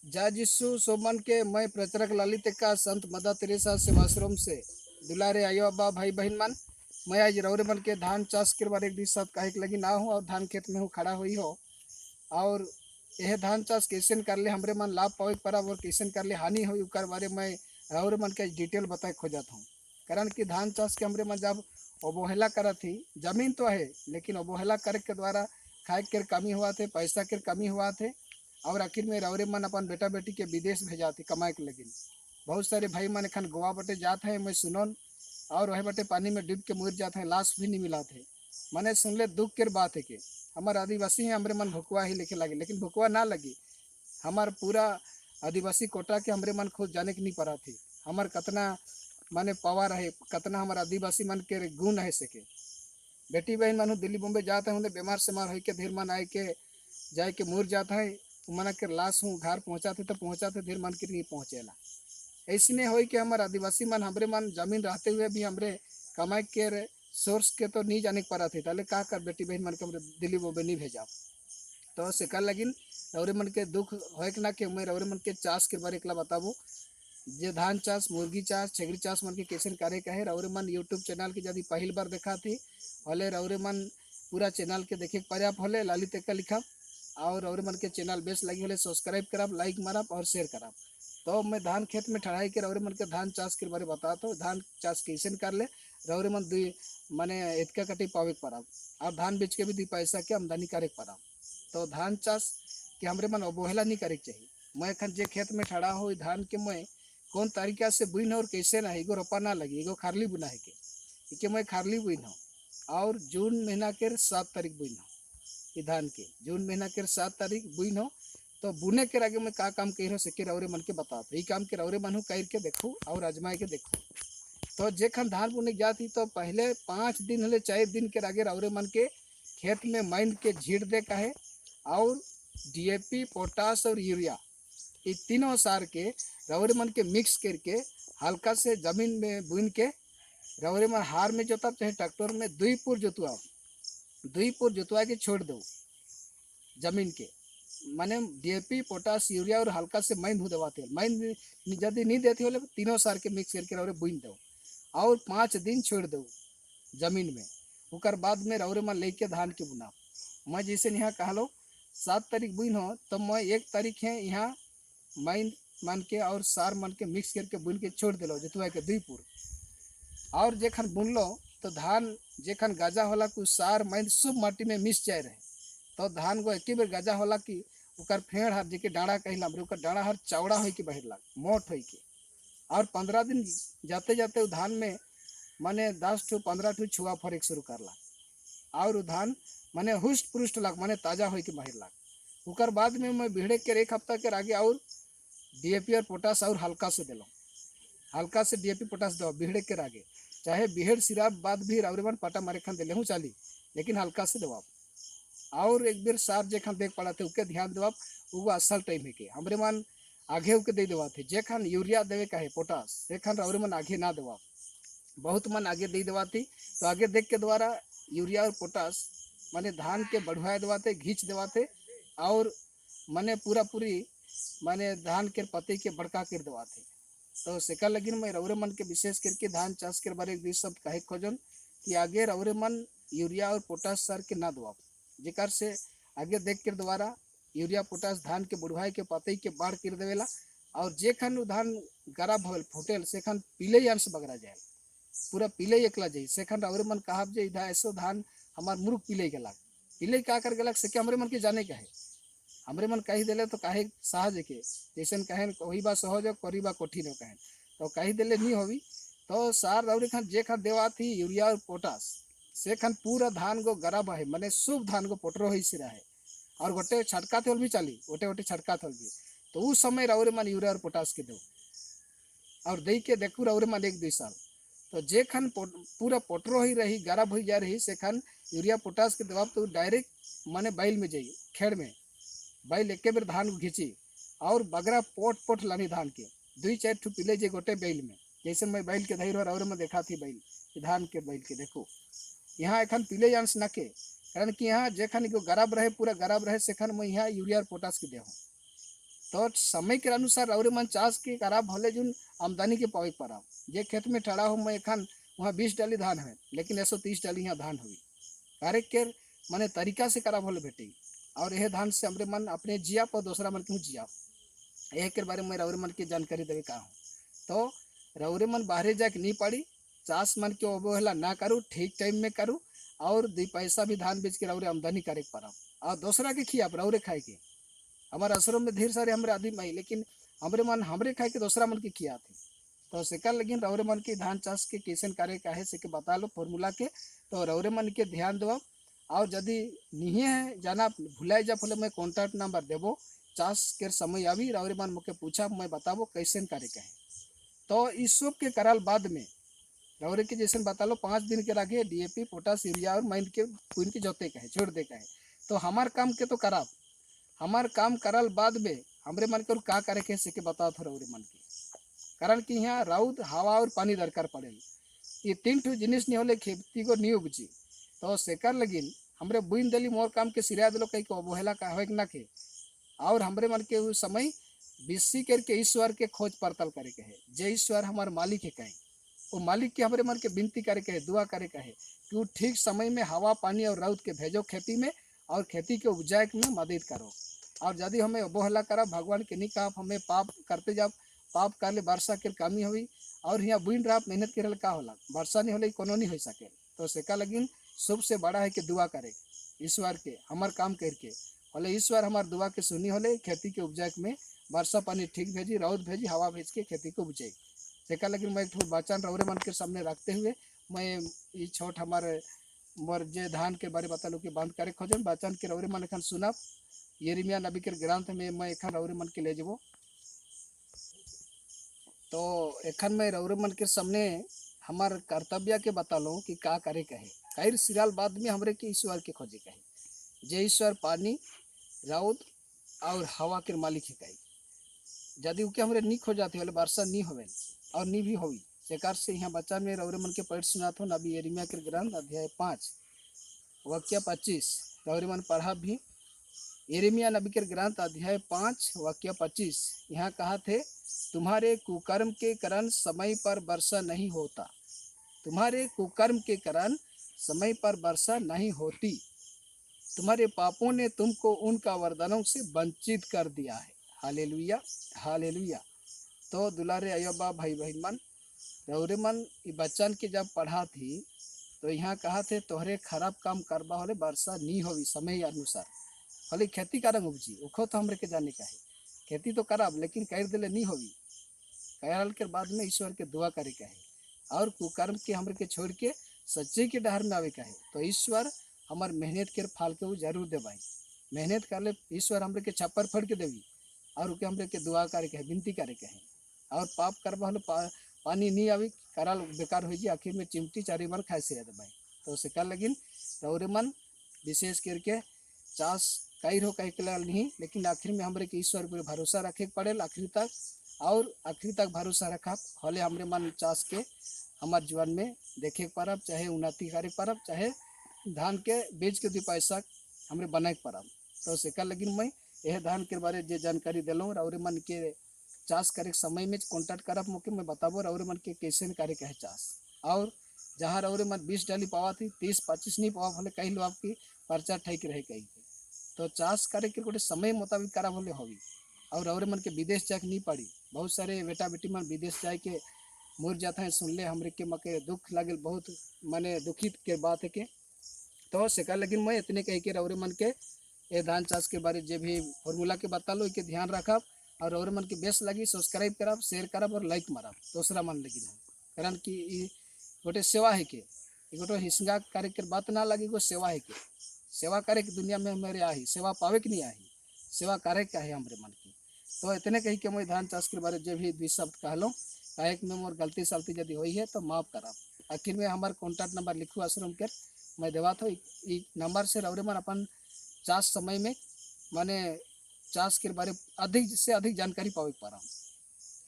जय जिसु सोमन के मैं प्रचारक ललित का संत मदर तेरेसा सेवाश्रम से दुलारे आयो अब्बा भाई बहन मन। मैं आज रौरे मन के धान चाष के बारे एक साथ कहे लगी ना हूँ और धान खेत में हूँ खड़ा हुई हो। और यह धान चाष कैसे कर ले हमरे मन लाभ पावे पर और कैसे कर ले हानि हो उकर बारे में रौरे मन के डिटेल बताए खोजत हूँ। कारण कि धान चाष के हमरे मन जब अवहेला करा थी जमीन तो है लेकिन अवहेला करे के द्वारा खाए के कमी हुआ थे पैसा के कमी हुआ थे। और आखिर में रौरे मन अपन बेटा बेटी के विदेश भेजा थे कमाए के लगिन। बहुत सारे भाई मन एखन गोवा बटे जाते हैं मैं सुनन और वह बटे पानी में डूब के मर जाते हैं लाश भी नहीं मिला थे। मैंने सुन ले दुख के बात है कि हमारे आदिवासी हैं हमरे मन भुकवा ही लिखे लगे लेकिन भुकवा ना लगी। हमार पूरा आदिवासी कोटा के हमरे मन खुद जाने की नहीं पड़ा थी। हमार कतना माने पावर है कतना हमारे आदिवासी मन के गुण है सके। बेटी बहन मन दिल्ली बॉम्बे जाते हैं बीमार सेमार हो के धीर मन आए के जाए के मुर जाता है। मना के लाश हूँ घर पहुँचाते तो पहुँचाते धीर मन के नहीं पहुँचेला। ऐसी नहीं हो कि हमारे आदिवासी मन हमरे मन जमीन रहते हुए भी हमरे कमाई के सोर्स के तो नहीं जाने पड़ा थे ताले का कर बेटी बहन मन के हमरे दिल्ली बॉम्बे नहीं भेजा। तो से कर लगिन रौरे मन के दुख हो ना कि मैं रौरे मन के चाष के बारे एकला बताबो। जे धान चाष मुर्गी चाष छेगड़ी चाष मन के कैसे करे का है रौरे मन यूट्यूब चैनल के यदि पहली बार देखा थी हले रौरे मन पूरा चैनल के देखे पर्याप्त होले ललित का लिखा और मन के चैनल बेस लगी होले सब्सक्राइब करब लाइक मारब और शेयर करब। तो मैं धान खेत में ठहराई के रौरे मन के धान चाष के बारे बताता हूँ। धान चाष कैसे कर ले रौरे मन दुई माने इतका कटी पावे परब और धान बेच के भी दुई पैसा के आमदनी करे परब। तो धान चाष के हमरे मन अवहेला नहीं करे चाहिए। मैं एखन जे खेत में ठहरा हो धान के मैं कौन तरीका से बुन और कैसे ना एगो रोपा ना लगी एगो खारली बुना है के मैं खारली बुन हूँ और जून महीना के 7 तारीख बुन हूँ। धान के जून महीना के 7 तारीख बुन हो। तो बुने के आगे मैं का काम कर सके रौरे मन के बता ये काम के रौरे मन कर के देखू और आजमाए के देखू। तो जेखन धान बुने जाती तो पहले 5 दिन हले 4 दिन के आगे रौरे मन के खेत में माइन के झीट दे का है और डीएपी पोटास और यूरिया ये तीनों सार के रौरे मन के मिक्स करके हल्का से जमीन में बुन के रौरे मन हार में जोता चाहे ट्रैक्टर में 2 पुर जोतवा 2 पुर जोतवा के छोड़ दो जमीन के माने डीएपी पोटास यूरिया और हल्का से माइन धो देवाते माइन यदि नहीं देती हो तीनों सार के मिक्स करके रौरे बुन दो और 5 दिन छोड़ दो जमीन में। उकर बाद में रौरे मन लेके धान के बुना मैं जैसे यहाँ कहा लो 7 तारीख बुन हो तो मैं 1 तारीख है यहाँ माइन मान के और सार मान के मिक्स करके बुन के छोड़ दिलो जतवा के 2 पुर और जेखन बुन लो तो धान जेखन गाजा होला कुछ सार माइन सब माटी में मिस जाए रहे। तो धान को एक बेर गाजा होला कि उकर फेड़ हर जेके डाँड़ा कहला उकर डाँड़ा हर चौड़ा हो के बहिर लाग मोट हो के और 15 दिन जाते जाते धान में माने 10 ठो 15 ठो छुआ फरेक शुरू करला और धान माने हुष्ट पुष्ट लाग माने ताजा हो के बहिर लाग। उकर बाद में मैं भिड़े के 1 हफ्ता के आगे और डीएपी और पोटास और हल्का से डीएपी पोटास दो बिहड़े के आगे चाहे बिहड़ सिरा बाद भी रौरे मन पटा मारे खान दिले हूँ चाली लेकिन हल्का से दवा और एक बेर सार जेखन देख पड़ा थे उके ध्यान देवा वो असल टाइम है के हमरे मन आगे उके दे देवा थे जेखन यूरिया देवे का है पोटास सेखन रौरे मन आगे ना देवा बहुत मन आगे दे देवा थी। तो आगे देख के द्वारा यूरिया और पोटास माने धान के बढ़वा देवाते घींच देवाते और माने पूरा पूरी माने धान के पत्ते के बड़का कर देवाते। तो सेका लगिन मैं रौरे मन के विशेष करके धान चाष के बारे एक शब्द कहे खोजन कि आगे रौरे मन यूरिया और पोटास सार के ना दवा जेकर से आगे देख के द्वारा यूरिया पोटास धान के बुढ़वाई के पतई के बाढ़ कर देवेला और जेखन धान गरा भल फुटेल सेखन पीले अंश बगरा जाए पूरा पीले एकला जाई सेखन रौरे मन कहब जे इधा ऐसो धान हमार मुरुख पीले गेला पीले का कर गेला से हमरे मन के जाने का है हमरे मन कही दिले तो काहे सहज के जैसे कहें वही बा सहज करी बा कठिन कहें तो कही दिले नहीं होवी। तो सार रौरे खान जे खान देवा थी यूरिया और पोटास से खान पूरा धान को गरा बहे मैंने शुभ धान को पोटरो ही सिरा है और गोटे छटका थोल भी चली गोटे गोटे छटका थोल भी। तो उस समय रौरे मन यूरिया और पोटास के दो और दे के देखू रौरे मन 1-2 साल तो जे खान पूरा पोटरो ही रही गरा भई जा रही से खान यूरिया पोटास के दवा तो डायरेक्ट माने बैल में जाइए खेड़ में बैल एक बेर धान को घींची और बगरा पोट पोट लानी धान के 2-4 ठू पिले जे गोटे बैल में जैसे मैं बैल के धैर और में देखा थी बैल धान के बैल के देखो यहाँ एखन पिले अंश न के कारण कि यहाँ जेखन गराब रहे पूरा गराब रहे सेखन मैं यहाँ यूरिया और पोटास के दे तो समय के अनुसार रौरे मन चाष के करा भले जो आमदनी के पावे पारा जे खेत में ठड़ा हो मैं एखन वहाँ 20 डाली धान है लेकिन 130 डाली यहाँ धान हुई कार्य के माने तरीका से करा भले भेटे और यह धान से हमरे मन अपने जिया पर दूसरा मन क्यों जिया यह के बारे में रौरे मन की जानकारी देवे का हूँ तो रौरे मन बाहरे जाके नहीं पड़ी चाष मन के अवहेला ना करूँ ठीक टाइम में करूँ और 2 पैसा भी धान बेच के रौरे आमदनी करे पारा और दूसरा के खिया रौरे खाए के हमारे असरों में ढेर सारे हमारे आदमी आई लेकिन हमरे मन हमरे खाए के दूसरा मन के किया थे तो सेकर लेकिन रौरे मन के धान चाष के कैसन कार्य का है से के बता लो फॉर्मूला के तो रौरे मन के ध्यान दो और यदि नहीं है जाना भुलाए जा फले मैं कॉन्टैक्ट नंबर देवो चाष के समय आवी रौरे मन मुके पूछा मैं बताबो कैसन कार्य का है तो इस सब के कराल बाद में रौरे के जैसे बता लो 5 दिन के रागे डीएपी पोटास यूरिया और माइन के पुइन के जोते का है छोड़ दे का है तो हमार काम के तो कराब हमार काम करल बाद में हमरे मन के का करे के से के बताओ थो रौरे मन के कारण कि यहाँ राउत हवा और पानी दरकार पड़े ये 3 ठो जिनिस नहीं होले खेती को नहीं उपजी तो सेकर लगिन हमरे बुइन दली मोर काम के सिरा दिलो कहीं को अवहेला का होए ना के और हमरे मन के उस समय विश्व करके ईश्वर के खोज पड़ताल करे के है जे ईश्वर हमार मालिक है कहे वो मालिक के हमरे मन के विनती करे के है दुआ करे के है कि वो ठीक समय में हवा पानी और राउत के भेजो खेती में और खेती के उपजाए में मदद करो और यदि हमें अवहेला करा भगवान के नहीं कहा हमें पाप करते जाओ पाप कर ले वर्षा के कमी हुई और यहाँ बुन रहा मेहनत करे का होला वर्षा नहीं होले कोनो नहीं हो सके तो सेका लगिन सबसे बड़ा है कि दुआ करे ईश्वर के हमार काम करके होले ईश्वर हमार दुआ के सुनी होले खेती के उपजाए में वर्षा पानी ठीक भेजी राउत भेजी हवा भेज के खेती को उपजाई सेका लगिन मैं एक वचन रौरे मन के सामने रखते हुए मैं ये छोट हमारे मोर जे धान के बारे बता लो कि बंद करे खोजन वचन के रौरे मन एखन सुनब यिर्मयाह नबी के ग्रंथ में मैं एखन रौरे मन के ले जबो तो एखन मैं रौरे मन के सामने हमार कर्तव्य के बता लो कि का करे कहे कई सिराल बाद में हमरे के ईश्वर के खोजे कहे जे ईश्वर पानी राउत और हवा के मालिक है कहे यदि उके हमरे नहीं खो जाते वाले वर्षा नहीं होवे और नहीं भी होवी सेकार से यहाँ बच्चा में रौरे मन के पढ़ सुना था नबी यिर्मयाह के ग्रंथ अध्याय 5 वाक्य 25 रौरे मन पढ़ा भी यिर्मयाह नबी के ग्रंथ अध्याय 5 वाक्य 25 यहाँ कहा थे तुम्हारे कुकर्म के कारण समय पर वर्षा नहीं होता तुम्हारे कुकर्म के कारण समय पर वर्षा नहीं होती तुम्हारे पापों ने तुमको उनका वरदानों से वंचित कर दिया है हालेलुया हालेलुया तो दुलारे अयोबा भाई बहन मन रौरे मन बच्चन के जब पढ़ा थी तो यहाँ कहा थे तोहरे खराब काम करबा होले वर्षा नहीं होगी समय अनुसार होले खेती करंग उपजी उखो तो हमरे के जाने का है खेती तो कराब लेकिन कर दिले नहीं होगी कहल के बाद में ईश्वर के दुआ करे का है और कुकर्म के हमरे के छोड़ के सच्चे के डहर में आवे का है तो ईश्वर हमार मेहनत के फल के वो जरूर दे भाई मेहनत कर ले ईश्वर हमरे के छप्पर फड़ के देवी और उके हमरे के दुआ करे के है विनती करे के है और पाप करबा होले पानी नहीं आवी कराल बेकार हो जी आखिर में चिमटी चारी बार खाए से भाई तो से कर लगिन रौरे मन विशेष करके चाष कई रो कई कल नहीं लेकिन आखिर में हमरे के ईश्वर पर भरोसा रखे पड़े आखिर तक और आखिर तक भरोसा रखा हले हमरे मन चाष के हमारे जीवन में देखे परब चाहे उन्नति करे परब चाहे धान के बेच के 2 पैसा हमरे बनाए परब तो से कर लगिन मैं यह धान के बारे जे जानकारी दिलूँ रौरे मन के चाष करे समय में कॉन्टैक्ट करब मुके मैं बताबो रौरे मन के कैसे करे के है चाष और जहाँ रौरे मन 20 डाली पावा थी 30-25 नहीं पावा भले कहीं लो आपकी पर्चा ठैक रहे कहीं तो चाष करे के गोटे समय मुताबिक करा भले होगी और रौरे मन के विदेश जाके नहीं पड़ी बहुत सारे बेटा बेटी मन विदेश जाए के मुर जाता है सुन ले हमरे के मके दुख लागल बहुत माने दुखित के बात है के तो सेका लेकिन मैं इतने कह के रौरे मन के ये धान चाष के बारे जे भी फॉर्मूला के बता लो के ध्यान रखब और रौरे मन के बेस लगी सब्सक्राइब करब शेयर करब और लाइक मारब दूसरा मन लगी कारण कि गोटे सेवा है के गोटे हिस्सा करे के बात ना लगी गो सेवा है के सेवा करे की दुनिया में हमारे आई सेवा पावे की नहीं आई सेवा करे का है हमारे मन की तो इतने कही के मैं धान चाष के बारे जो भी 2 शब्द कहलो काहे में मोर गलती सलती यदि हुई है तो माफ करब आखिर में हमार कॉन्टैक्ट नंबर लिखू आश्रम के मैं देवा था नंबर से रौरे मन अपन चाष समय में माने चाष के बारे अधिक से अधिक जानकारी पावे पारा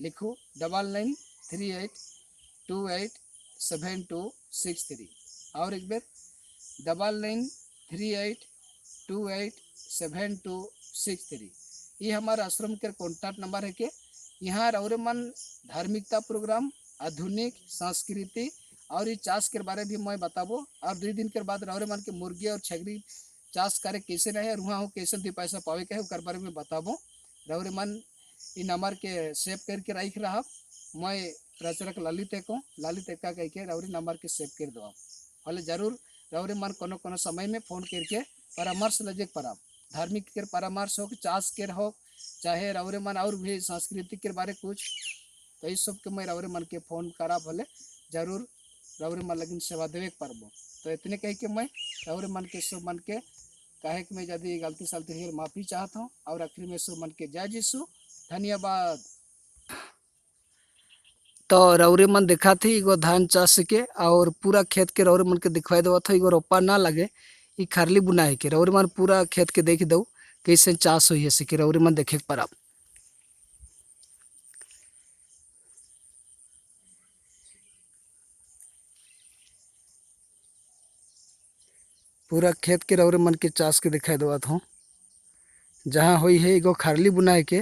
लिखो 9938287263 और एक बार 9938287263 ये हमारा आश्रम के कॉन्टैक्ट नंबर है के यहाँ रौरे मन धार्मिकता प्रोग्राम आधुनिक संस्कृति और ये चाष के बारे भी मैं बताबो और 2 दिन के बाद रौरे मन के मुर्गी और छगरी चाष करे कैसे रहे और वहाँ कैसे 2 पैसा पावे के है उकर बारे में बताबो रौरे मन इ नंबर के सेव करके रख रहा मैं प्रचारक ललित एक्का कह के रौरी नंबर के सेव कर दो भले जरूर रौरे मन कोनो कोनो समय में फोन करके परामर्श लजे पराम धार्मिक के परामर्श हो चाष के हो चाहे रौरे मन और भी सांस्कृतिक के बारे कुछ तो इस सब के मैं रौरे मन के फोन करा भले जरूर रौरे मन लगिन सेवा देवे पारबो तो इतने कह के मैं रौरे मन के सब मन के कहे कि मैं यदि गलती सलती है माफ़ी चाहता हूँ और आखिर में सब मन के जय जीशु धन्यवाद। तो रौरे मन देखा थी एगो धान चाष के और पूरा खेत के रौरे मन के दिखवाई देवा था एगो रोपा ना लगे ई खारली बुनाए के रौरे मन पूरा खेत के देख दो कैसे चाष हुई है रौरे मन देखे पर आप पूरा खेत के रौरे मन के चाष के दिखाई देवा था जहाँ हुई है एगो खारली बुनाए के